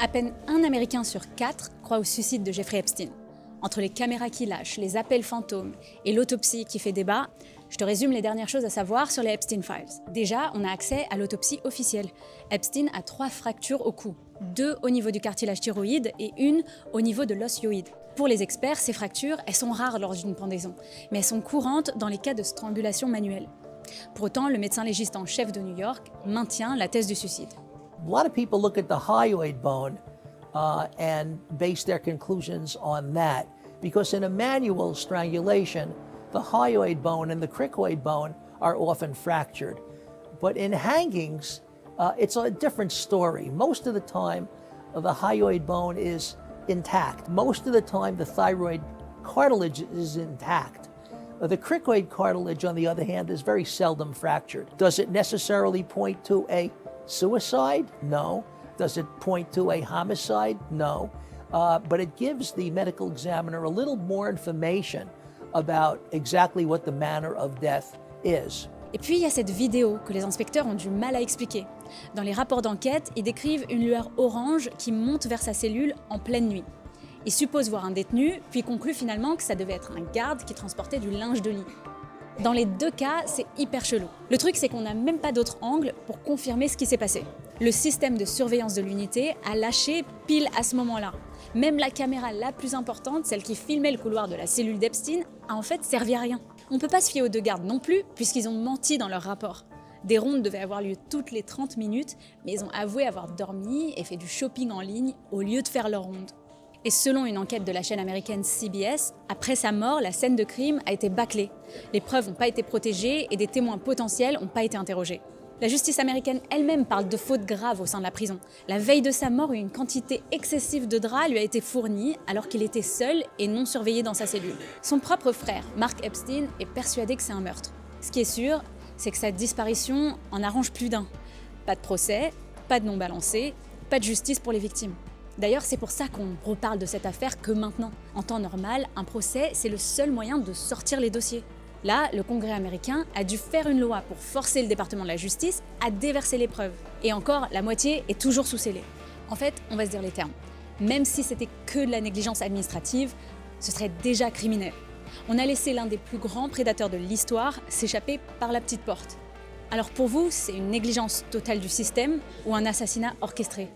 À peine un Américain sur 4 croit au suicide de Jeffrey Epstein. Entre les caméras qui lâchent, les appels fantômes et l'autopsie qui fait débat, je te résume les dernières choses à savoir sur les Epstein Files. Déjà, on a accès à l'autopsie officielle. Epstein a 3 fractures au cou, 2 au niveau du cartilage thyroïde et 1 au niveau de l'os hyoïde. Pour les experts, ces fractures, elles sont rares lors d'une pendaison, mais elles sont courantes dans les cas de strangulation manuelle. Pour autant, le médecin légiste en chef de New York maintient la thèse du suicide. A lot of people look at the hyoid bone and base their conclusions on that, because in a manual strangulation, the hyoid bone and the cricoid bone are often fractured. But in hangings, it's a different story. Most of the time, the hyoid bone is intact. Most of the time, the thyroid cartilage is intact. The cricoid cartilage, on the other hand, is very seldom fractured. Does it necessarily point to a suicide? No. Does it point to a homicide? No. But it gives the medical examiner a little more information about exactly what the manner of death is. Et puis il y a cette vidéo que les inspecteurs ont du mal à expliquer. Dans les rapports d'enquête, ils décrivent une lueur orange qui monte vers sa cellule en pleine nuit. Ils supposent voir un détenu, puis concluent finalement que ça devait être un garde qui transportait du linge de lit. Dans les 2 cas, c'est hyper chelou. Le truc, c'est qu'on n'a même pas d'autre angle pour confirmer ce qui s'est passé. Le système de surveillance de l'unité a lâché pile à ce moment-là. Même la caméra la plus importante, celle qui filmait le couloir de la cellule d'Epstein, a en fait servi à rien. On ne peut pas se fier aux 2 gardes non plus, puisqu'ils ont menti dans leur rapport. Des rondes devaient avoir lieu toutes les 30 minutes, mais ils ont avoué avoir dormi et fait du shopping en ligne au lieu de faire leur ronde. Et selon une enquête de la chaîne américaine CBS, après sa mort, la scène de crime a été bâclée. Les preuves n'ont pas été protégées et des témoins potentiels n'ont pas été interrogés. La justice américaine elle-même parle de fautes graves au sein de la prison. La veille de sa mort, une quantité excessive de draps lui a été fournie alors qu'il était seul et non surveillé dans sa cellule. Son propre frère, Mark Epstein, est persuadé que c'est un meurtre. Ce qui est sûr, c'est que sa disparition en arrange plus d'un. Pas de procès, pas de nom balancé, pas de justice pour les victimes. D'ailleurs, c'est pour ça qu'on reparle de cette affaire que maintenant. En temps normal, un procès, c'est le seul moyen de sortir les dossiers. Là, le Congrès américain a dû faire une loi pour forcer le département de la justice à déverser les preuves. Et encore, la moitié est toujours sous scellé. En fait, on va se dire les termes. Même si c'était que de la négligence administrative, ce serait déjà criminel. On a laissé l'un des plus grands prédateurs de l'histoire s'échapper par la petite porte. Alors pour vous, c'est une négligence totale du système ou un assassinat orchestré ?